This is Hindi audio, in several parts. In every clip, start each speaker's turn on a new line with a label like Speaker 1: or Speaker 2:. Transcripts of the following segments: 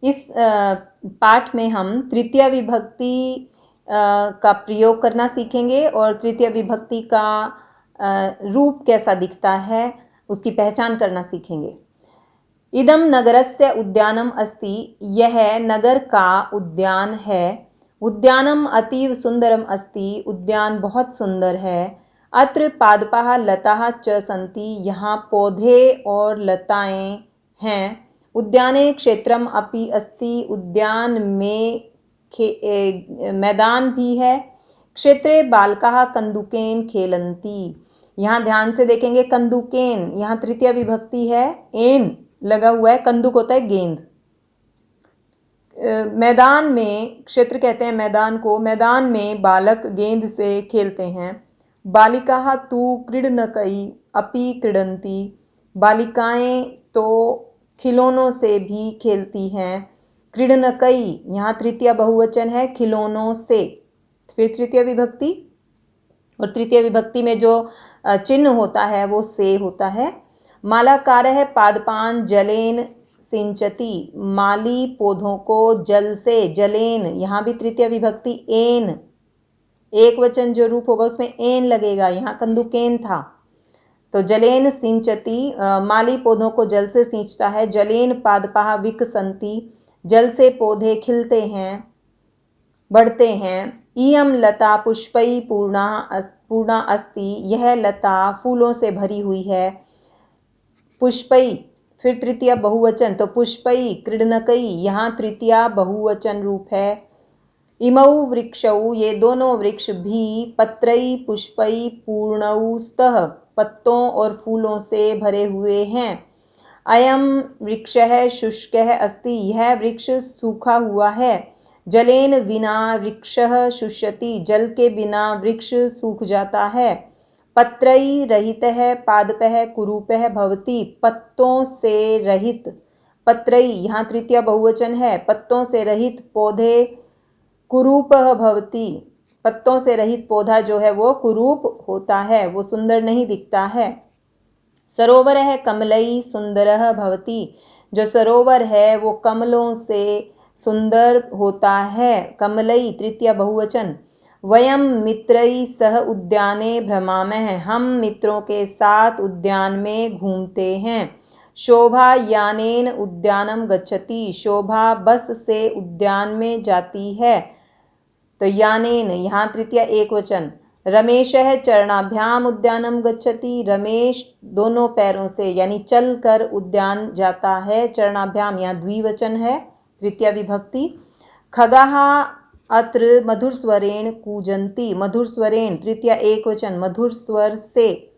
Speaker 1: इस पाठ में हम तृतीय विभक्ति का प्रयोग करना सीखेंगे और तृतीय विभक्ति का रूप कैसा दिखता है उसकी पहचान करना सीखेंगे। इदम नगरस्य उद्यानम अस्ति, यह नगर का उद्यान है। उद्यानम अतीव सुंदरम अस्ति, उद्यान बहुत सुंदर है। अत्र पादपाः लताः च सन्ति, यहाँ पौधे और लताएं हैं। उद्याने क्षेत्रम अपि अस्ति, उद्यान में मैदान भी है। क्षेत्रे बालकाः कन्दुकेन खेलन्ति, यहाँ ध्यान से देखेंगे कन्दुकेन, यहाँ तृतीय विभक्ति है, एन लगा हुआ है, कंदुक होता है गेंद। मैदान में, क्षेत्र कहते हैं मैदान को, मैदान में बालक गेंद से खेलते हैं। बालिकाः तु क्रीडनकै अपि क्रीडन्ति, बालिकाएं तो खिलौनों से भी खेलती हैं। क्रीडनकै यहाँ तृतीय बहुवचन है, खिलौनों से, फिर तृतीय विभक्ति, और तृतीय विभक्ति में जो चिन्ह होता है वो से होता है। मालाकारः पादपान् जलेन सिंचति, माली पौधों को जल से, जलेन, यहाँ भी तृतीय विभक्ति एन, एक वचन जो रूप होगा उसमें एन लगेगा, यहाँ कंदुकेन था, तो जलेन सिंचति, माली पौधों को जल से सींचता है। जलेन पादपाः विकसन्ति, जल से पौधे खिलते हैं, बढ़ते हैं। इयं लता पुष्पै पूर्णा अस्ति, यह लता फूलों से भरी हुई है। पुष्पै, फिर तृतीय बहुवचन, तो पुष्पै क्रीडनकै, यहाँ तृतीय बहुवचन रूप है। इमौ वृक्षौ, ये दोनों वृक्ष भी, पत्रै पुष्पै पूर्णौ स्तः, पत्तों और फूलों से भरे हुए हैं। अयं वृक्षः शुष्कः अस्ति, यह वृक्ष सूखा हुआ है। जलेन विना वृक्षः शुष्यति, जल के बिना वृक्ष सूख जाता है। पत्रै रहितः पादपः कुरूपः भवति, पत्तों से रहित, पत्रै यहाँ तृतीय बहुवचन है, पत्तों से रहित पौधे कुरूपः भवति, पत्तों से रहित पौधा जो है वो कुरूप होता है, वो सुंदर नहीं दिखता है। सरोवरः कमलै सुंदरः भवति, जो सरोवर है वो कमलों से सुंदर होता है। कमलै तृतीय बहुवचन। वयम मित्रै सह उद्याने भ्रमामः, हम मित्रों के साथ उद्यान में घूमते हैं। शोभा यानेन उद्यानम गच्छति, शोभा बस से उद्यान में जाती है, तो यानेन यहाँ तृतीय एक वचन। रमेशः चरणाभ्याम उद्यानम गच्छति, रमेश दोनों पैरों से यानी चल कर उद्यान जाता है। चरणाभ्याम यहाँ द्विवचन है, तृतीय विभक्ति। खगाः अत्र मधुर स्वरेण कूजन्ति, मधुर स्वरेण तृतीय एक वचन, मधुर स्वर से,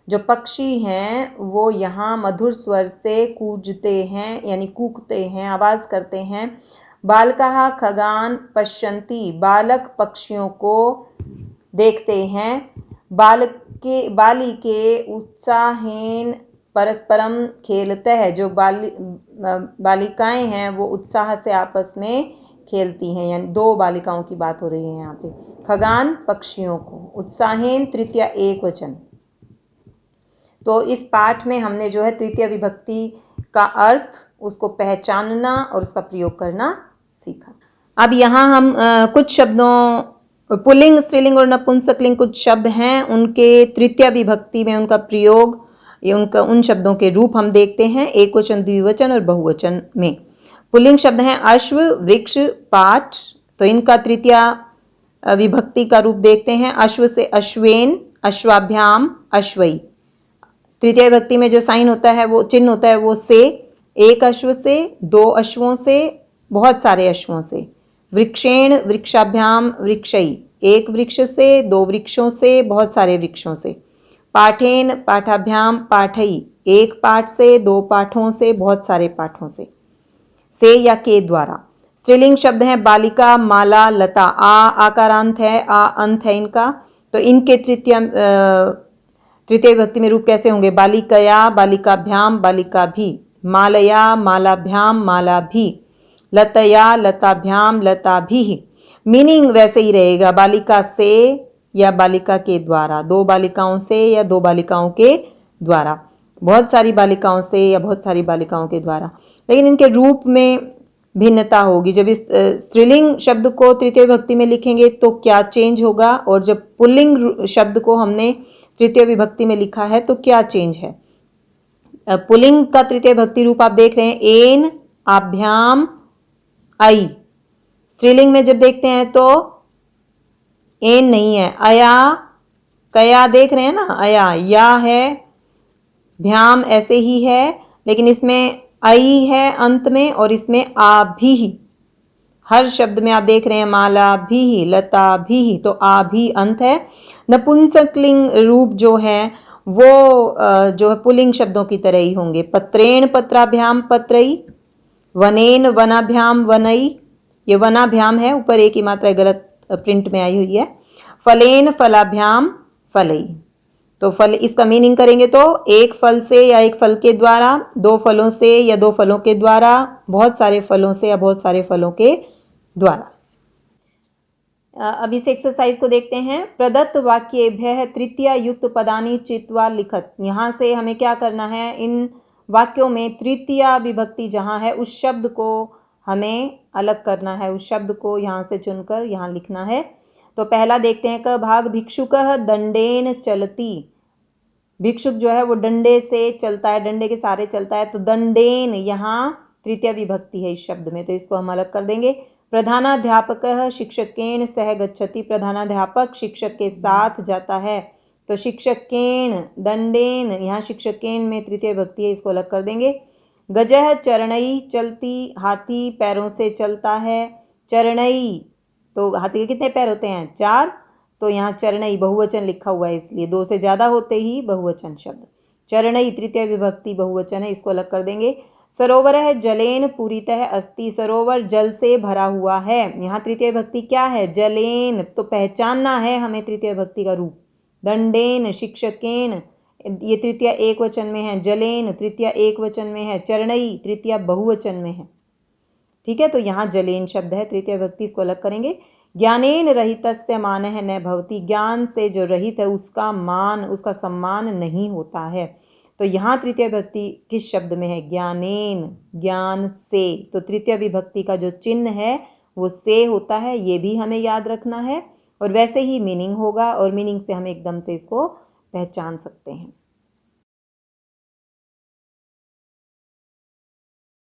Speaker 1: जो पक्षी हैं वो यहाँ मधुर स्वर से कूजते हैं यानी कूकते हैं, आवाज़ करते हैं। बालकाः खगान पश्यन्ति, बालक पक्षियों को देखते हैं। बालिके उत्साहेन परस्परम खेलतः, जो बालिकाएं हैं वो उत्साह से आपस में खेलती हैं, यानी दो बालिकाओं की बात हो रही है यहाँ पे। खगान पक्षियों को, उत्साहेन तृतीय एक वचन। तो इस पाठ में हमने जो है तृतीय विभक्ति का अर्थ, उसको पहचानना और उसका प्रयोग करना सीखा। अब यहाँ हम कुछ शब्दों, पुल्लिंग, स्त्रीलिंग और नपुंसकलिंग कुछ शब्द हैं, उनके तृतीय विभक्ति में उनका प्रयोग, ये उनका उन शब्दों के रूप हम देखते हैं एक वचन, द्विवचन और बहुवचन में। पुल्लिंग शब्द हैं अश्व, वृक्ष, पाठ, तो इनका तृतीय विभक्ति का रूप देखते हैं। अश्व से अश्वेन, अश्वाभ्याम, अश्वई। तृतीय विभक्ति में जो साइन होता है, वो चिन्ह होता है वो से, एक अश्व से, दो अश्वों से, बहुत सारे अश्वों से। वृक्षेण, वृक्षाभ्याम, वृक्षई, एक वृक्ष से, दो वृक्षों से, बहुत सारे वृक्षों से। पाठेन, पाठाभ्याम, पाठई, एक पाठ से, दो पाठों से, बहुत सारे पाठों से या के द्वारा। स्त्रीलिंग शब्द हैं बालिका, माला, लता। आ आकारांत है, आ अंत है इनका, तो इनके तृतीय विभक्ति में रूप कैसे होंगे? बालिकया, बालिकाभ्याम, बालिका भी। मालया, मालाभ्याम, माला भी। लतया, लताभ्याम, लता भी। मीनिंग वैसे ही रहेगा, बालिका से या बालिका के द्वारा, दो बालिकाओं से या दो बालिकाओं के द्वारा, बहुत सारी बालिकाओं से या बहुत सारी बालिकाओं के द्वारा। लेकिन इनके रूप में भिन्नता होगी। जब इस स्त्रीलिंग शब्द को तृतीय विभक्ति में लिखेंगे तो क्या चेंज होगा, और जब पुल्लिंग शब्द को हमने तृतीय विभक्ति में लिखा है तो क्या चेंज है। पुल्लिंग का तृतीय विभक्ति रूप आप देख रहे हैं एन, आभ्याम, आई। स्त्रीलिंग में जब देखते हैं तो एन नहीं है, अया, कया देख रहे हैं ना, अया, या है, भ्याम ऐसे ही है, लेकिन इसमें आई है अंत में और इसमें आ भी ही। हर शब्द में आप देख रहे हैं माला भी ही, लता भी ही, तो आ भी अंत है। नपुंसकलिंग रूप जो है वो जो है पुल्लिंग शब्दों की तरह ही होंगे। पत्रेण पत्राभ्याम पत्रई, वनेन वनाभ्याम वनई, ये वनाभ्याम है, ऊपर एक ही मात्रा गलत प्रिंट में आई हुई है। फलेन फलाभ्याम फलई, तो फल इसका मीनिंग करेंगे तो एक फल से या एक फल के द्वारा, दो फलों से या दो फलों के द्वारा, बहुत सारे फलों से या बहुत सारे फलों के द्वारा। अब इस एक्सरसाइज को देखते हैं। प्रदत्त वाक्येभ्यः तृतीया युक्त पदानि चित्वा लिखत। यहाँ से हमें क्या करना है, इन वाक्यों में तृतीया विभक्ति जहाँ है उस शब्द को हमें अलग करना है, उस शब्द को यहाँ से चुनकर यहाँ लिखना है। तो पहला देखते हैं, क भाग भिक्षुकः दंडेन चलती। भिक्षुक जो है वो डंडे से चलता है, डंडे के सहारे चलता है, तो दंडेन यहाँ तृतीय विभक्ति है इस शब्द में, तो इसको हम अलग कर देंगे। प्रधानाध्यापकः शिक्षकेन सह गच्छति, प्रधानाध्यापक शिक्षक के साथ जाता है, तो शिक्षकेन, दंडेन, यहाँ शिक्षकेन में तृतीय विभक्ति है, इसको अलग कर देंगे। गजः चरणई, चलती, हाथी पैरों से चलता है, चरणई, तो हाथी के कितने पैर होते हैं, 4, तो यहाँ चरणई बहुवचन लिखा हुआ है, इसलिए 2 से ज़्यादा होते ही बहुवचन शब्द। चरणई तृतीय विभक्ति बहुवचन है, इसको अलग कर देंगे। सरोवरः जलेन पूरितः अस्ति, सरोवर जल से भरा हुआ है, यहाँ तृतीय विभक्ति क्या है, जलेन, तो पहचानना है हमें तृतीय विभक्ति का रूप। दंडेन, शिक्षकेन, ये तृतीय एक वचन में है, जलेन तृतीय एक वचन में है, चरणई तृतीय बहुवचन में है। ठीक है, तो यहाँ जलेन शब्द है तृतीय विभक्ति, इसको अलग करेंगे। ज्ञानेन रहितस्य मानः न भवति, ज्ञान से जो रहित है उसका मान, उसका सम्मान नहीं होता है, तो यहाँ तृतीय विभक्ति किस शब्द में है, ज्ञानेन, ज्ञान से, तो तृतीय विभक्ति का जो चिन्ह है वो से होता है, ये भी हमें याद रखना है, और वैसे ही मीनिंग होगा, और मीनिंग से हम एकदम से इसको पहचान सकते हैं।